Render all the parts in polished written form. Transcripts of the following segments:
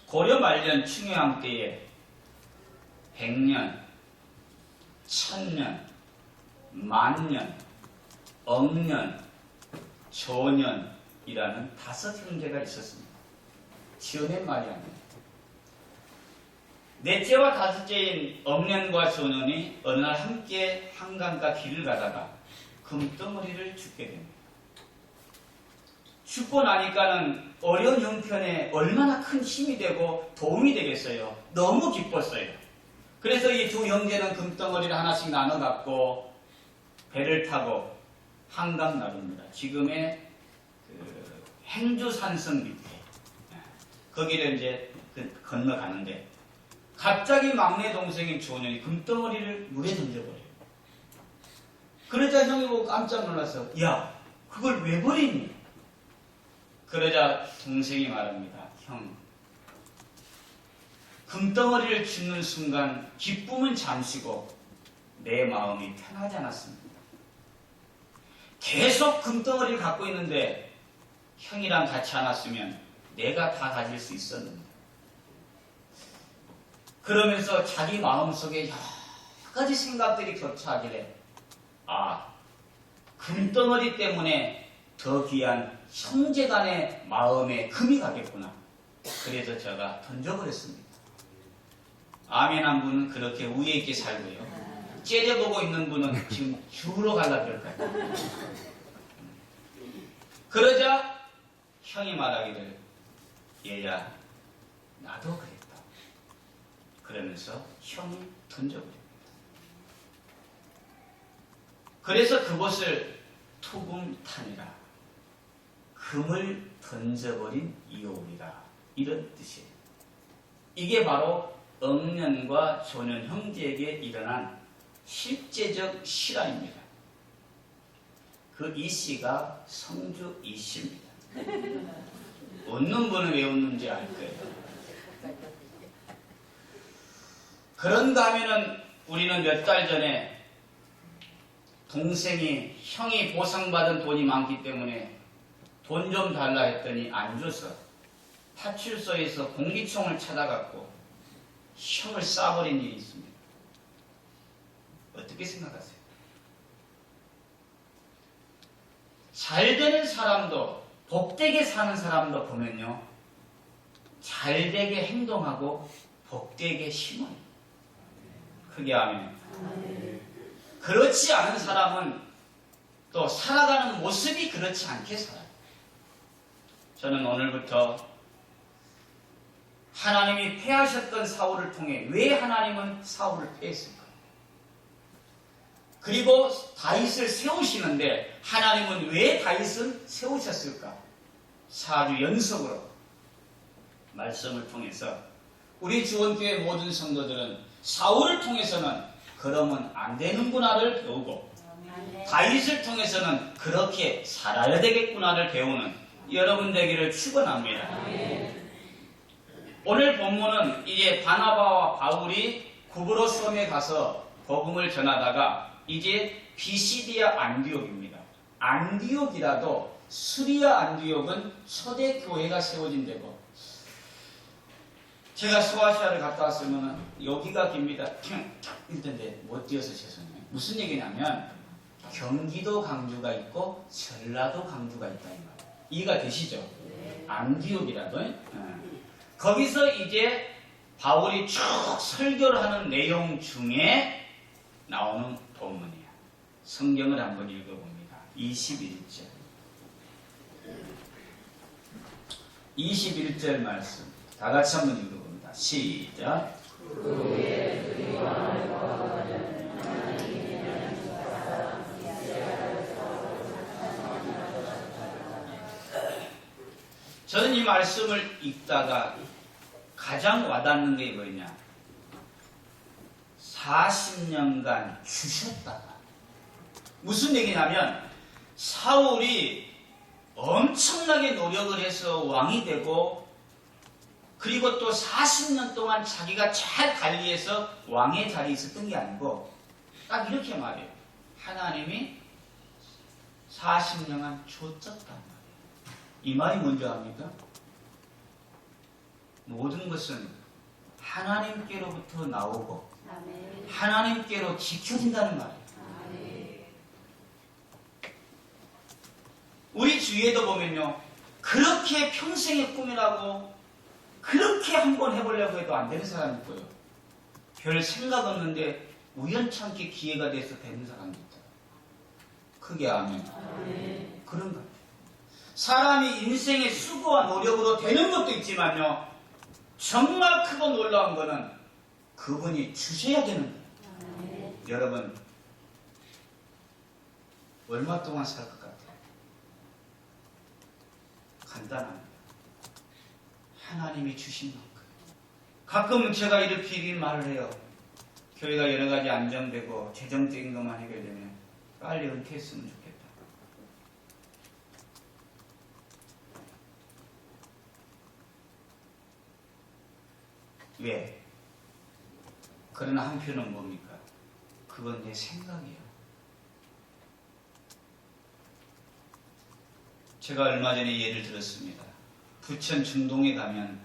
고려 말년 충효왕 때에 100년, 1000년, 만년, 억년, 조년이라는 5 형제가 있었습니다. 지어낸 말이 아닙니다. 넷째와 5째인 억년과 조년이 어느 날 함께 한강가 길을 가다가 금덩어리를 줍게 됩니다. 죽고 나니까는 어려운 형편에 얼마나 큰 힘이 되고 도움이 되겠어요. 너무 기뻤어요. 그래서 이 2 형제는 금덩어리를 하나씩 나눠 갖고 배를 타고 한강 나릅니다. 지금의 행주산성 밑에 거기를 이제 건너가는데 갑자기 막내 동생인 조년이 금덩어리를 물에 던져버려요. 그러자 형이 보고 깜짝 놀라서 야 그걸 왜 버리니? 그러자 동생이 말합니다. 형, 금덩어리를 줍는 순간 기쁨은 잠시고 내 마음이 편하지 않았습니다. 계속 금덩어리를 갖고 있는데 형이랑 같이 않았으면 내가 다 가질 수 있었는데 그러면서 자기 마음속에 여러 가지 생각들이 겹쳐하길래 금덩어리 때문에 더 귀한 형제간의 마음에 금이 가겠구나. 그래서 제가 던져버렸습니다. 아멘 한 분은 그렇게 우애 있게 살고요. 째려보고 있는 분은 지금 죽으러 갈라 그럴 거예요. 그러자 형이 말하기를 얘야 나도 그랬다. 그러면서 형이 던져버립니다. 그래서 그것을 투금탄이라 금을 던져버린 이오리라 이런 뜻이에요. 이게 바로 억년과 조년 형제에게 일어난 실제적 실화입니다. 그 이씨가 성주 이씨입니다. 웃는 분은 왜 웃는지 알 거예요. 그런가 하면은 우리는 몇 달 전에 동생이 형이 보상받은 돈이 많기 때문에 돈 좀 달라 했더니 안 줘서 파출소에서 공기총을 찾아갖고 형을 쏴버린 일이 있습니다. 어떻게 생각하세요? 잘 되는 사람도 복되게 사는 사람도 보면요 잘되게 행동하고 복되게 심어요. 크게 하면 그렇지 않은 사람은 또 살아가는 모습이 그렇지 않게 살아요. 저는 오늘부터 하나님이 패하셨던 사울을 통해 왜 하나님은 사울을 패했을까? 그리고 다윗을 세우시는데 하나님은 왜 다윗을 세우셨을까? 4주 연속으로 말씀을 통해서 우리 주원교회 모든 성도들은 사울을 통해서는 그러면 안 되는구나를 배우고 다윗을 통해서는 그렇게 살아야 되겠구나를 배우는 여러분 되기를 축원합니다. 오늘 본문은 이제 바나바와 바울이 구브로 섬에 가서 복음을 전하다가 이제 비시디아 안디옥입니다. 안디옥이라도 수리아 안디옥은 초대 교회가 세워진 데고 제가 소아시아를 갔다 왔으면 여기가 깁니다. 이랬는데 못 뛰어서 죄송해요. 무슨 얘기냐면 경기도 강주가 있고 전라도 강주가 있다 이 말이에요. 이해가 되시죠? 안디옥이라도 거기서 이제 바울이 쭉 설교를 하는 내용 중에 나오는 본문이에요. 성경을 한번 읽어봅니다. 21절 21절 말씀 다 같이 한번 읽어봅니다. 시작. 저는 이 말씀을 읽다가 가장 와닿는 게 뭐냐? 40년간 주셨다가 무슨 얘기냐면 사울이 엄청나게 노력을 해서 왕이 되고 그리고 또 40년 동안 자기가 잘 관리해서 왕의 자리에 있었던 게 아니고 딱 이렇게 말해요. 하나님이 40년간 줬었단 말이에요. 이 말이 뭔지 압니까? 모든 것은 하나님께로부터 나오고 아멘. 하나님께로 지켜진다는 말이에요. 아멘. 우리 주위에도 보면요, 그렇게 평생의 꿈이라고 그렇게 한번 해보려고 해도 안 되는 사람이 있고요, 별 생각 없는데 우연찮게 기회가 돼서 되는 사람이 있다. 크게 아멘. 아멘. 그런 것 같아요. 사람이 인생의 수고와 노력으로 되는 것도 있지만요, 정말 크고 놀라운 거는 그분이 주셔야 되는 거예요. 아멘. 여러분, 얼마 동안 살 것 같아요? 간단합니다. 하나님이 주신 만큼. 가끔 제가 이렇게 말을 해요. 교회가 여러 가지 안정되고 재정적인 것만 해결되면 빨리 은퇴했으면 좋겠다. 왜? 그러나 한편은 뭡니까? 그건 내 생각이에요. 제가 얼마 전에 예를 들었습니다. 부천 중동에 가면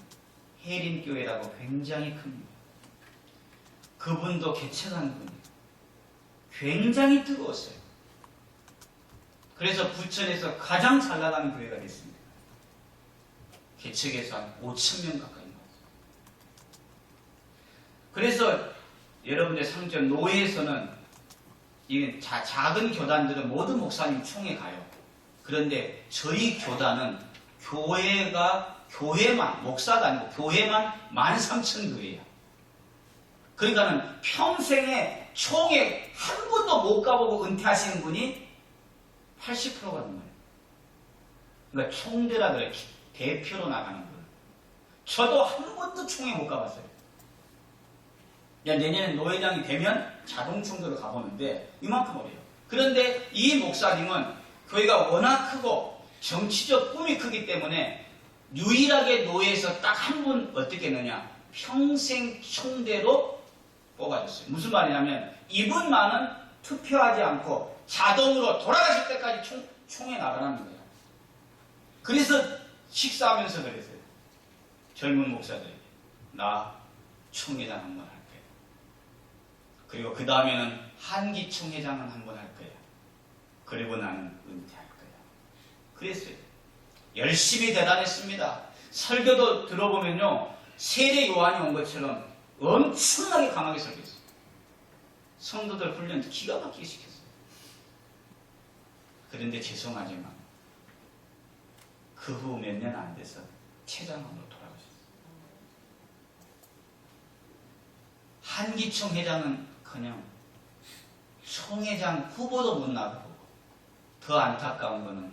혜림교회라고 굉장히 큽니다. 그분도 개척한 분이에요. 굉장히 뜨거웠어요. 그래서 부천에서 가장 잘 나가는 교회가 됐습니다. 개척해서 한 5,000명 가까이 나왔어요. 그래서 여러분들 상전 노회에서는 이 작은 교단들은 모두 목사님 총회 가요. 그런데 저희 교단은 교회만, 목사가 아니고 교회만 13,000교회예요. 그러니까는 평생에 총회 한 번도 못 가보고 은퇴하시는 분이 80%가 넘어요. 그러니까 총대라 그래. 대표로 나가는 분. 저도 한 번도 총회 못 가봤어요. 내년에 노회장이 되면 자동 총대로 가보는데 이만큼 어려요. 그런데 이 목사님은 교회가 워낙 크고 정치적 꿈이 크기 때문에 유일하게 노회에서 딱 한 분 어떻게 했느냐, 평생 총대로 뽑아줬어요. 무슨 말이냐면 이분만은 투표하지 않고 자동으로 돌아가실 때까지 총회 나가라는 거예요. 그래서 식사하면서 그랬어요. 젊은 목사들에게 나 총회장 한번 할 거예요. 그리고 그 다음에는 한기 총회장은 한번 할 거예요. 그리고 나는 은퇴할 거예요. 그랬어요. 열심히 대단했습니다. 설교도 들어보면요, 세례 요한이 온 것처럼 엄청나게 강하게 설교했어요. 성도들 훈련 기가 막히게 시켰어요. 그런데 죄송하지만 그 후 몇 년 안 돼서 체장으로 돌아가셨어요. 한기총 회장은 그냥 총회장 후보도 못 나가고, 더 안타까운 거는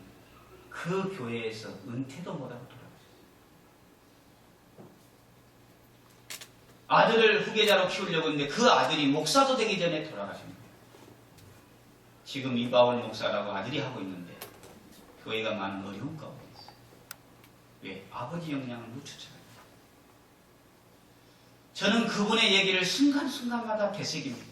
그 교회에서 은퇴도 못하고 돌아가셨어요. 아들을 후계자로 키우려고 했는데 그 아들이 목사도 되기 전에 돌아가신 거예요. 지금 이바울 목사라고 아들이 하고 있는데 교회가 많은 어려운 가운데 있어요. 왜? 아버지 영향을 못 쫓아가요. 저는 그분의 얘기를 순간순간마다 되새깁니다.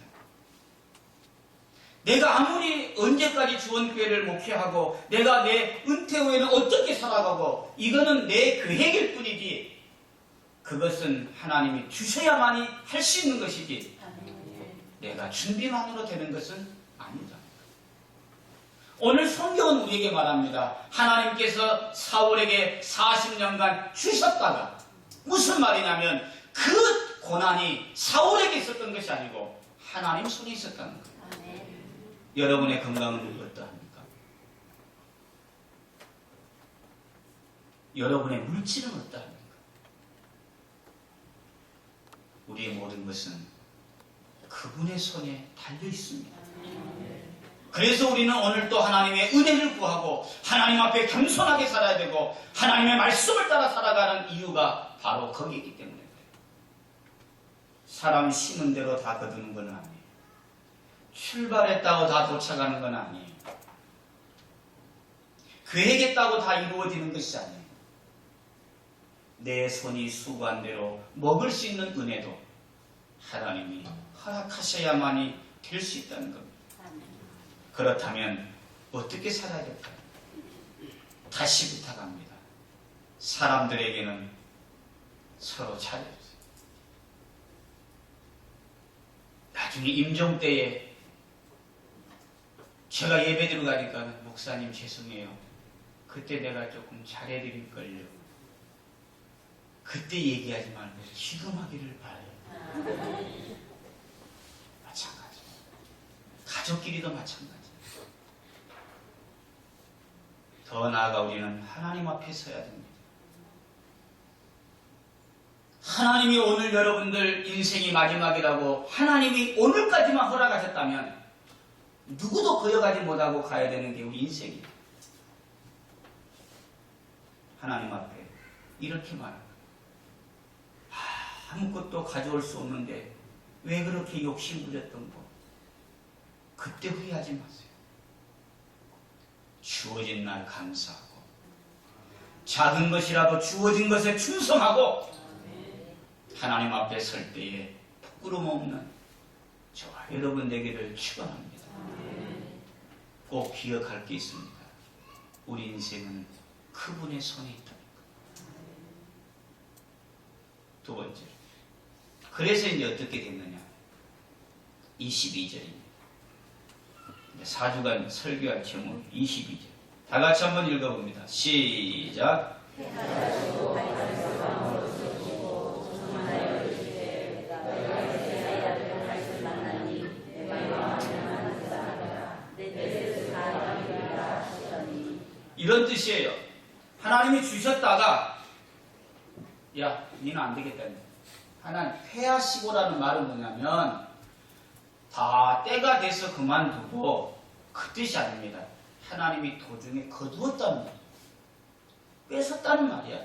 내가 아무리 언제까지 주원교회를 목회하고 내가 내 은퇴 후에는 어떻게 살아가고 이거는 내 계획일 뿐이지, 그것은 하나님이 주셔야만이 할 수 있는 것이지 내가 준비만으로 되는 것은 아니다. 오늘 성경은 우리에게 말합니다. 하나님께서 사울에게 40년간 주셨다가, 무슨 말이냐면 그 고난이 사울에게 있었던 것이 아니고 하나님 손에 있었다는 거예요. 여러분의 건강은 어떠합니까? 여러분의 물질은 어떠합니까? 우리의 모든 것은 그분의 손에 달려 있습니다. 그래서 우리는 오늘 또 하나님의 은혜를 구하고 하나님 앞에 겸손하게 살아야 되고 하나님의 말씀을 따라 살아가는 이유가 바로 거기이기 때문에 그래요. 사람 심은 대로 다 거두는 건 아니에요. 출발했다고 다 도착하는 건 아니에요. 계획했다고 다 이루어지는 것이 아니에요. 내 손이 수고한 대로 먹을 수 있는 은혜도 하나님이 허락하셔야만이 될 수 있다는 겁니다. 그렇다면 어떻게 살아야 될까요? 다시 부탁합니다. 사람들에게는 서로 차려주세요. 나중에 임종 때에 제가 예배드리고 가니까 목사님 죄송해요. 그때 내가 조금 잘해드릴걸요. 그때 얘기하지 말고 지금 하기를 바라요. 마찬가지. 가족끼리도 마찬가지. 더 나아가 우리는 하나님 앞에 서야 됩니다. 하나님이 오늘 여러분들 인생이 마지막이라고 하나님이 오늘까지만 허락하셨다면 누구도 거역하지 못하고 가야 되는 게 우리 인생이에요. 하나님 앞에 이렇게 말합니다. 아무것도 가져올 수 없는데 왜 그렇게 욕심부렸던 거? 그때 후회하지 마세요. 주어진 날 감사하고 작은 것이라도 주어진 것에 충성하고 하나님 앞에 설 때에 부끄러움 없는 저와 여러분 되기를 축원합니다. 꼭 기억할 게 있습니다. 우리 인생은 그분의 손에 있다. 두 번째, 그래서 이제 어떻게 됐느냐? 22절입니다. 4주간 설교할 제목 22절. 다 같이 한번 읽어봅니다. 시작. 이런 뜻이에요. 하나님이 주셨다가 야, 니는 안 되겠다. 하나님 패하시고라는 말은 뭐냐면 다 때가 돼서 그만두고 그 뜻이 아닙니다. 하나님이 도중에 거두었다는 말이에요. 뺏었다는 말이야.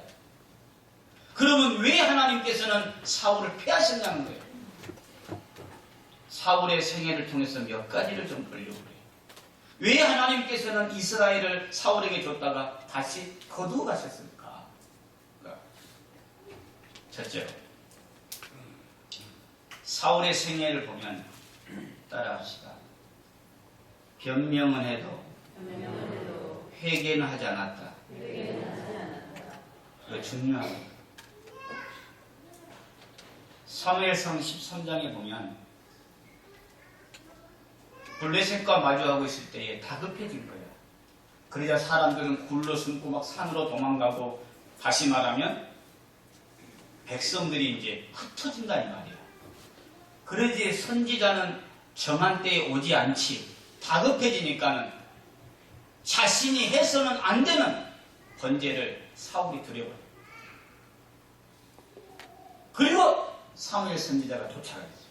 그러면 왜 하나님께서는 사울을 패하셨냐는 거예요. 사울의 생애를 통해서 몇 가지를 좀 보려고 그래요. 왜 하나님께서는 이스라엘을 사울에게 줬다가 다시 거두어 가셨습니까? 첫째, 사울의 생애를 보면 따라합시다. 변명은 해도 회개는 하지 않았다. 이거 중요합니다. 사무엘상 13장에 보면 블레셋과 마주하고 있을 때에 다급해진 거예요. 그러자 사람들은 굴러 숨고 막 산으로 도망가고, 다시 말하면 백성들이 이제 흩어진다 이 말이에요. 그러지 선지자는 정한 때에 오지 않지. 다급해지니까는 자신이 해서는 안 되는 번제를 사울이 드려버려요. 그리고 사무엘 선지자가 도착했어요.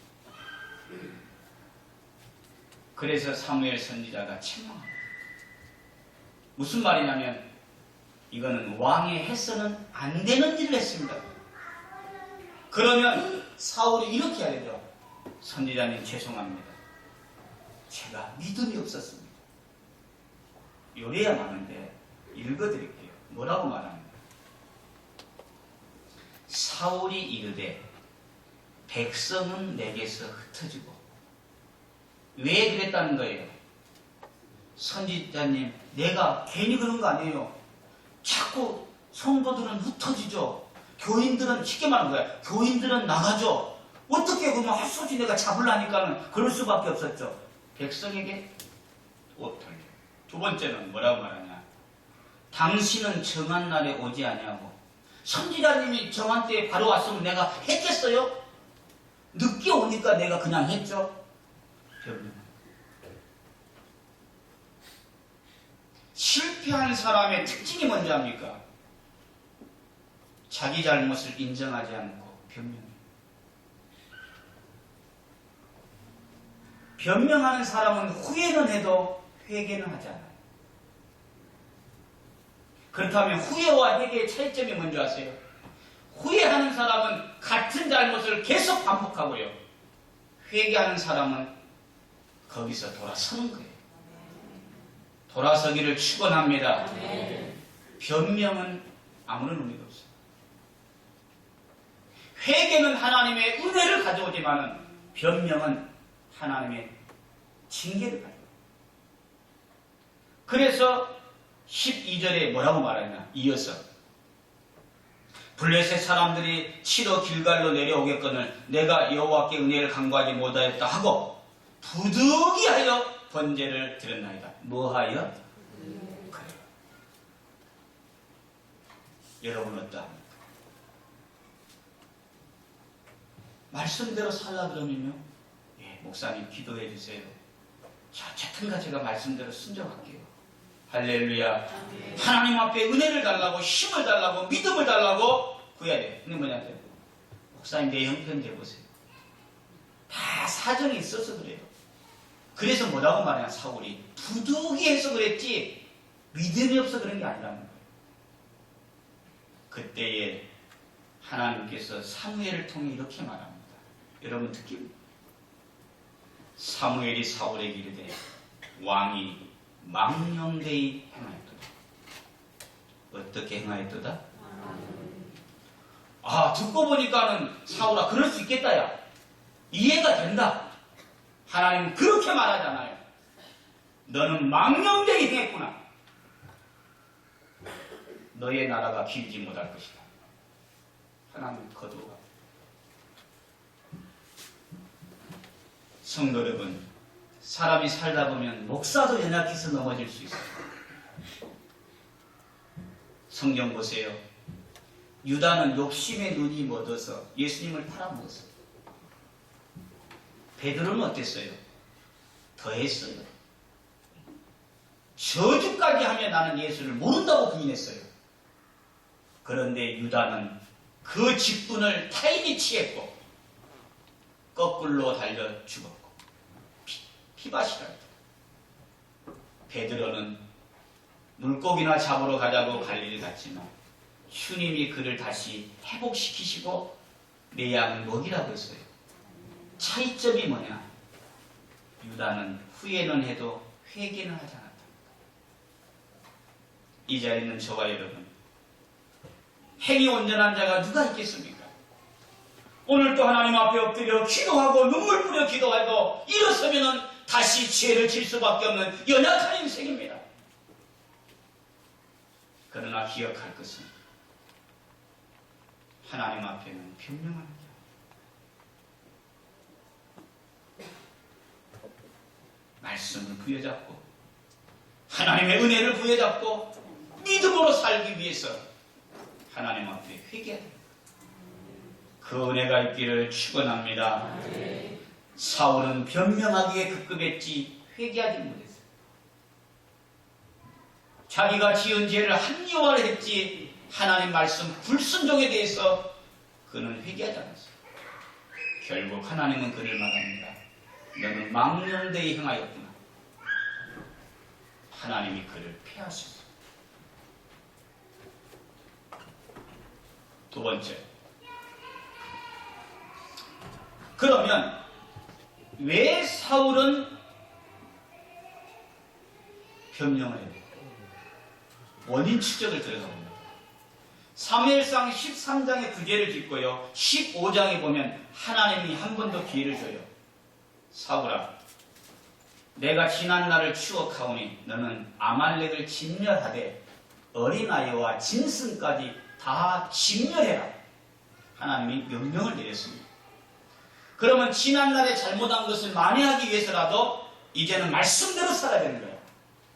그래서 사무엘 선지자가 책망합니다. 무슨 말이냐면 이거는 왕이 해서는 안 되는 일을 했습니다. 그러면 사울이 이렇게 해야 되죠. 선지자님 죄송합니다. 제가 믿음이 없었습니다. 요래야 많은데 읽어드릴게요. 뭐라고 말합니다. 사울이 이르되 백성은 내게서 흩어지고. 왜 그랬다는 거예요? 선지자님, 내가 괜히 그런 거 아니에요. 자꾸 성도들은 흩어지죠. 교인들은, 쉽게 말하는 거야, 교인들은 나가죠. 어떻게 그러면 헛소리 내가 잡으려니까는 그럴 수밖에 없었죠. 백성에게 옷 돌려. 두 번째는 뭐라고 말하냐? 당신은 정한 날에 오지 아니하고. 선지자님이 정한 때에 바로 왔으면 내가 했겠어요? 늦게 오니까 내가 그냥 했죠. 실패한 사람의 특징이 뭔지 압니까? 자기 잘못을 인정하지 않고 변명해요. 변명하는 사람은 후회는 해도 회개는 하지 않아요. 그렇다면 후회와 회개의 차이점이 뭔지 아세요? 후회하는 사람은 같은 잘못을 계속 반복하고요. 회개하는 사람은 거기서 돌아서는 거예요. 돌아서기를 축원합니다. 변명은 아무런 의미가 없어요. 회개는 하나님의 은혜를 가져오지만은 변명은 하나님의 징계를 가져와요. 그래서 12절에 뭐라고 말하냐? 이어서 블레셋 사람들이 치러 길갈로 내려오겠거늘 내가 여호와께 은혜를 간구하지 못하였다 하고 부득이하여 번제를 드렸나이다. 뭐하여? 그래요. 여러분 어떠합니까? 말씀대로 살라 그러면요, 예, 목사님 기도해 주세요. 어쨌든가 제가 말씀대로 순종할게요. 할렐루야. 하나님 앞에 은혜를 달라고, 힘을 달라고, 믿음을 달라고 구해야 돼요. 근데 뭐냐면 목사님 내 형편 돼보세요. 다 사정이 있어서 그래요. 그래서 뭐라고 말하냐, 사울이 부득이해서 그랬지 믿음이 없어 그런 게 아니라는 거예요. 그때에 하나님께서 사무엘을 통해 이렇게 말합니다. 여러분 듣기, 사무엘이 사울에게 이르되 왕이 망령되이 행하였도다. 어떻게 행하였도다? 아, 듣고 보니까는 사울아 그럴 수 있겠다, 야 이해가 된다. 하나님 그렇게 말하잖아요. 너는 망령되이 행했구나. 너의 나라가 길지 못할 것이다. 하나님 거두어가. 성도 여러분, 사람이 살다 보면 목사도 연약해서 넘어질 수 있어요. 성경 보세요. 유다는 욕심에 눈이 멎어서 예수님을 팔아먹었어요. 베드로는 어땠어요? 더했어요. 저주까지 하며 나는 예수를 모른다고 부인했어요. 그런데 유다는 그 직분을 타인이 취했고 거꾸로 달려 죽었고 피밭이라 했다. 베드로는 물고기나 잡으러 가자고 갈릴리 갔지만 주님이 그를 다시 회복시키시고 내 양을 먹이라고 했어요. 차이점이 뭐냐? 유다는 후회는 해도 회개는 하지 않았다. 이 자리에 있는 저와 여러분, 행위 온전한 자가 누가 있겠습니까? 오늘도 하나님 앞에 엎드려 기도하고 눈물 뿌려 기도해도 일어서면 다시 죄를 질 수밖에 없는 연약한 인생입니다. 그러나 기억할 것은 하나님 앞에는 변명하는 자. 말씀을 부여잡고 하나님의 은혜를 부여잡고 믿음으로 살기 위해서 하나님 앞에 회개해야 됩니다. 그 은혜가 있기를 축원합니다. 사울은 변명하기에 급급했지 회개하지 못했어요. 자기가 지은 죄를 합리화를 했지 하나님 말씀 불순종에 대해서 그는 회개하지 않았어요. 결국 하나님은 그를 말합니다. 너는 망령되이 행하였구나. 하나님이 그를 폐하셨어요. 두 번째, 그러면 왜 사울은 변명을 해요? 원인 추적을 들어가봅니다. 사무엘상 13장에 구제를 짓고요. 15장에 보면 하나님이 한 번 더 기회를 줘요. 사울아, 내가 지난 날을 추억하오니 너는 아말렉을 진멸하되 어린아이와 짐승까지 다 진멸해라. 하나님이 명령을 내렸습니다. 그러면 지난날에 잘못한 것을 만회하기 위해서라도 이제는 말씀대로 살아야 되는 거예요.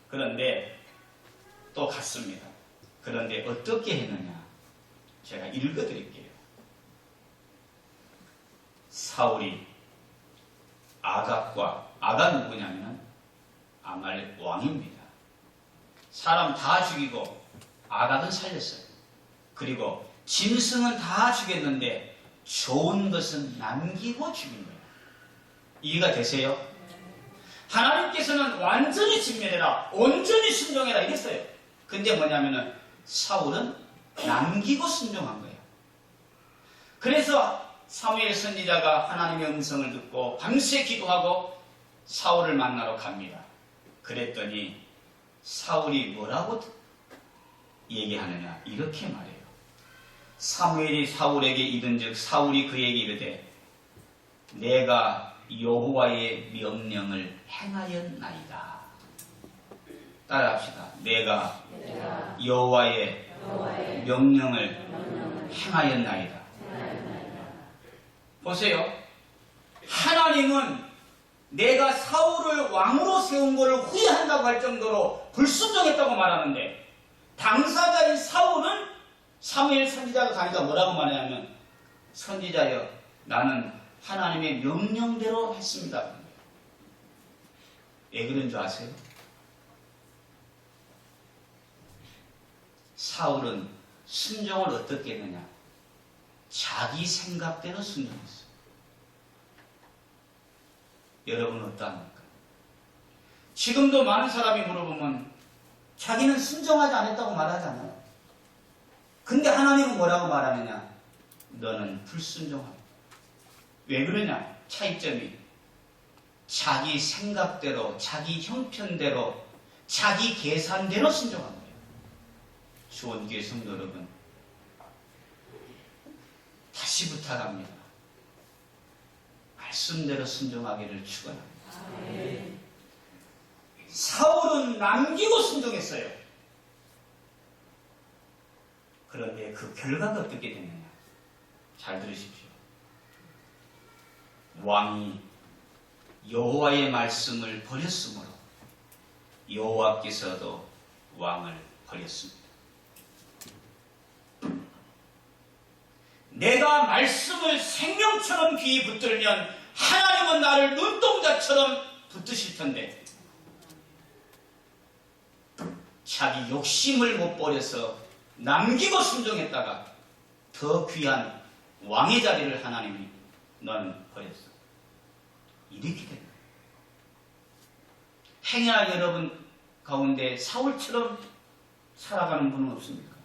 그런데 또 갔습니다. 그런데 어떻게 했느냐? 제가 읽어드릴게요. 사울이 아가 누구냐면 아말렉 왕입니다. 사람 다 죽이고 아각은 살렸어요. 그리고 짐승은 다 죽였는데 좋은 것은 남기고 죽인 거예요. 이해가 되세요? 하나님께서는 완전히 진멸해라, 온전히 순종해라 이랬어요. 근데 뭐냐면은 사울은 남기고 순종한 거예요. 그래서 사무엘 선지자가 하나님의 음성을 듣고 밤새 기도하고 사울을 만나러 갑니다. 그랬더니 사울이 뭐라고 얘기하느냐? 이렇게 말해요. 사무엘이 사울에게 이른즉 사울이 그에게 이르되 내가 여호와의 명령을 행하였나이다. 따라합시다. 내가 여호와의 명령을 행하였나이다. 보세요. 하나님은 내가 사울을 왕으로 세운 것을 후회한다고 할 정도로 불순종했다고 말하는데, 당사자인 사울은 사무엘 선지자가 가니까 뭐라고 말하냐면, 선지자여, 나는 하나님의 명령대로 했습니다. 왜 그런 줄 아세요? 사울은 순종을 어떻게 했느냐? 자기 생각대로 순종했어요. 여러분은 어떠합니까? 지금도 많은 사람이 물어보면 자기는 순종하지 않았다고 말하잖아요. 근데 하나님은 뭐라고 말하느냐? 너는 불순종하다. 왜 그러냐? 차이점이 자기 생각대로, 자기 형편대로, 자기 계산대로 순종한 거예요. 주원교회 성도 여러분, 다시 부탁합니다. 말씀대로 순종하기를 축원합니다. 사울은 남기고 순종했어요. 그런데 그 결과가 어떻게 됐느냐? 잘 들으십시오. 왕이 여호와의 말씀을 버렸으므로 여호와께서도 왕을 버렸습니다. 내가 말씀을 생명처럼 귀에 붙들면 하나님은 나를 눈동자처럼 붙드실 텐데, 자기 욕심을 못 버려서 남기고 순종했다가 더 귀한 왕의 자리를 하나님이 너는 버렸어. 이렇게 된 거예요. 행여나 여러분 가운데 사울처럼 살아가는 분은 없습니까?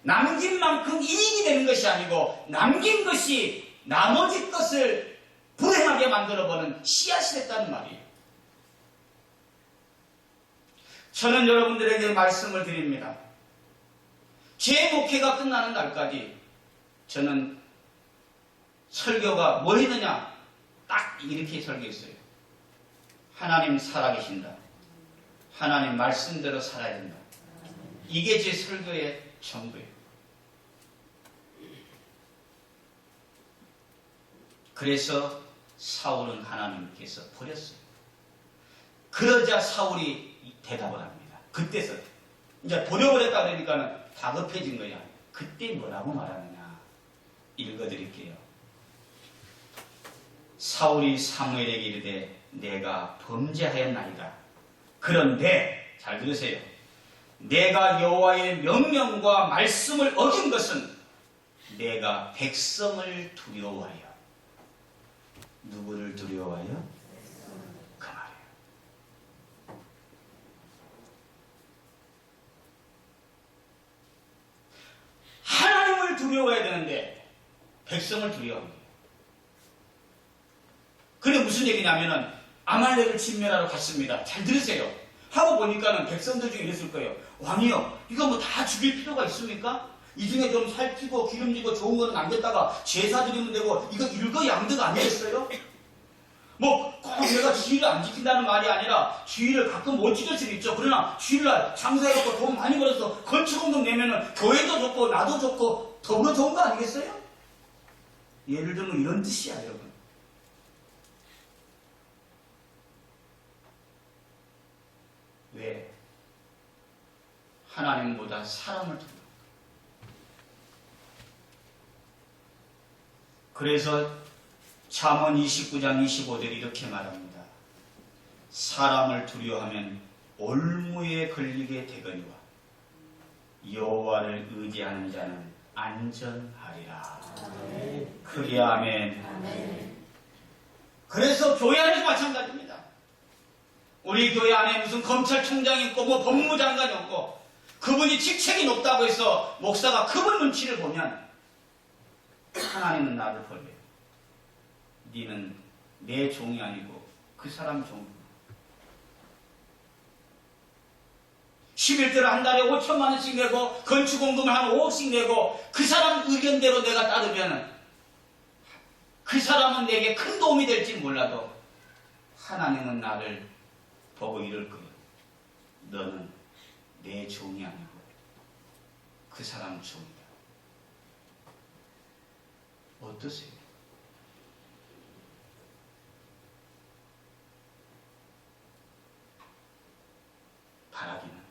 남긴 만큼 이익이 되는 것이 아니고 남긴 것이 나머지 것을 불행하게 만들어버리는 씨앗이 됐다는 말이에요. 저는 여러분들에게 말씀을 드립니다. 제 목회가 끝나는 날까지 저는 설교가 뭐 했느냐? 딱 이렇게 설교했어요. 하나님 살아계신다. 하나님 말씀대로 살아야 된다. 이게 제 설교의 전부예요. 그래서 사울은 하나님께서 버렸어요. 그러자 사울이 대답을 합니다. 그때서 이제 버려버렸다 그러니까는 다급해진 거야. 그때 뭐라고 말하느냐? 읽어드릴게요. 사울이 사무엘에게 이르되 내가 범죄하였나이다. 그런데 잘 들으세요. 내가 여호와의 명령과 말씀을 어긴 것은 내가 백성을 두려워하여. 누구를 두려워하여? 그 말이에요. 하나님을 두려워해야 되는데 백성을 두려워합니다. 그게 무슨 얘기냐면은 아말렉을 진멸하러 갔습니다. 잘 들으세요. 하고 보니까는 백성들 중에 이랬을 거예요. 왕이요, 이거 뭐 다 죽일 필요가 있습니까? 이 중에 좀 살찌고 기름지고 좋은 거는 남겼다가 제사 드리면 되고, 이거 일거양득 아니겠어요? 뭐 꼭 내가 주의를 안 지킨다는 말이 아니라 주의를 가끔 못 지킬 수는 있죠. 그러나 주일날 장사해갖고 돈 많이 벌어서 건축원금 내면은 교회도 좋고 나도 좋고 더불어 좋은 거 아니겠어요? 예를 들면 이런 뜻이야, 여러분. 왜? 하나님보다 사람을 두려워. 그래서 잠언 29장 25절 이렇게 말합니다. 사람을 두려워하면 올무에 걸리게 되거니와 여호와를 의지하는 자는 안전하리라. 크게 아멘. 그래서 교회 안에서 마찬가지입니다. 우리 교회 안에 무슨 검찰총장이 있고 뭐 법무장관이 없고 그분이 직책이 높다고 해서 목사가 그분 눈치를 보면 하나님은 나를 버려요. 너는 내 종이 아니고 그 사람 종. 11대를 한 달에 5천만 원씩 내고 건축공금을 한 5억씩 내고 그 사람 의견대로 내가 따르면 그 사람은 내게 큰 도움이 될지 몰라도 하나님은 나를 보고 이럴 거예요. 너는 내 종이 아니고 그 사람 종이다. 어떠세요? 바라기는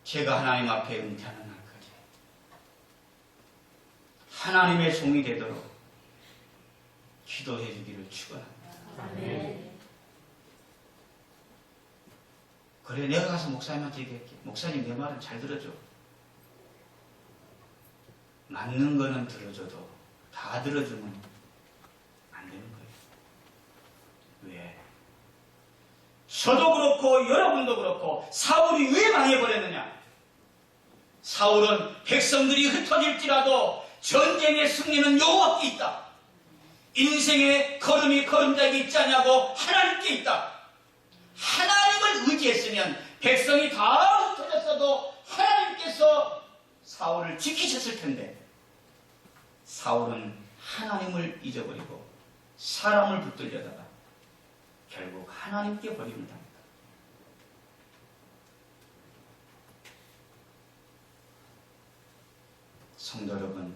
제가 하나님 앞에 은퇴하는 날까지 하나님의 종이 되도록 기도해 주기를 축원합니다. 아멘. 그래, 내가 가서 목사님한테 얘기할게. 목사님, 내 말은 잘 들어줘. 맞는 거는 들어줘도 다 들어주면 안 되는 거예요. 왜? 저도 그렇고 여러분도 그렇고 사울이 왜 망해버렸느냐? 사울은 백성들이 흩어질지라도 전쟁의 승리는 여호와께 있다. 인생의 걸음짝이 있지 않냐고 하나님께 있다. 하나님을 의지했으면 백성이 다 흩어졌어도 하나님께서 사울을 지키셨을 텐데 사울은 하나님을 잊어버리고 사람을 붙들려다가 결국 하나님께 버림을 당했다. 성도 여러분,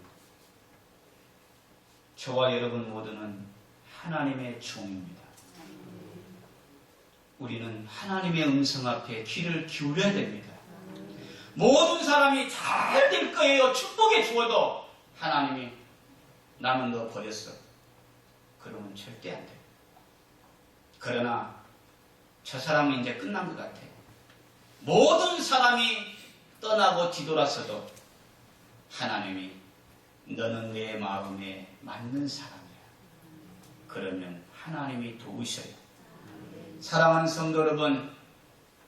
저와 여러분 모두는 하나님의 종입니다. 우리는 하나님의 음성 앞에 귀를 기울여야 됩니다. 모든 사람이 잘 될 거예요. 축복해 주어도 하나님이 나는 너 버렸어. 그러면 절대 안 돼요. 그러나 저 사람은 이제 끝난 것 같아. 모든 사람이 떠나고 뒤돌아서도 하나님이 너는 내 마음에 맞는 사람이야. 그러면 하나님이 도우셔요. 사랑하는 성도 여러분,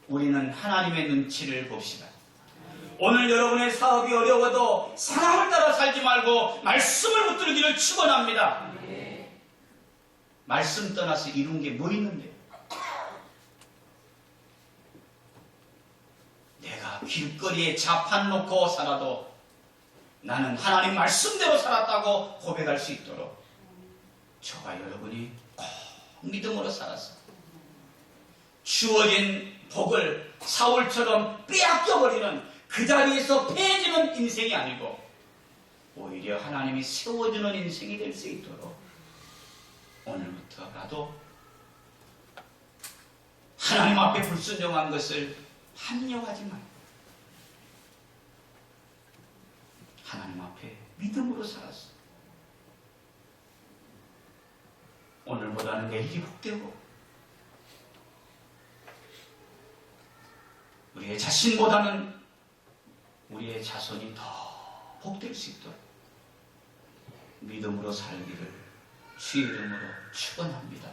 우리는 하나님의 눈치를 봅시다. 오늘 여러분의 사업이 어려워도 사람을 따라 살지 말고 말씀을 붙들기를 축원합니다. 말씀 떠나서 이룬 게 뭐 있는데? 내가 길거리에 자판 놓고 살아도 나는 하나님 말씀대로 살았다고 고백할 수 있도록 저와 여러분이 꼭 믿음으로 살았어. 주어진 복을 사울처럼 빼앗겨버리는 그 자리에서 패해지는 인생이 아니고 오히려 하나님이 세워주는 인생이 될 수 있도록 오늘부터라도 하나님 앞에 불순종한 것을 합리화하지 말고 하나님 앞에 믿음으로 살았어. 오늘보다는 내일이 복되고 우리의 자신보다는 우리의 자손이 더 복될 수 있도록 믿음으로 살기를 주의 이름으로 축원합니다.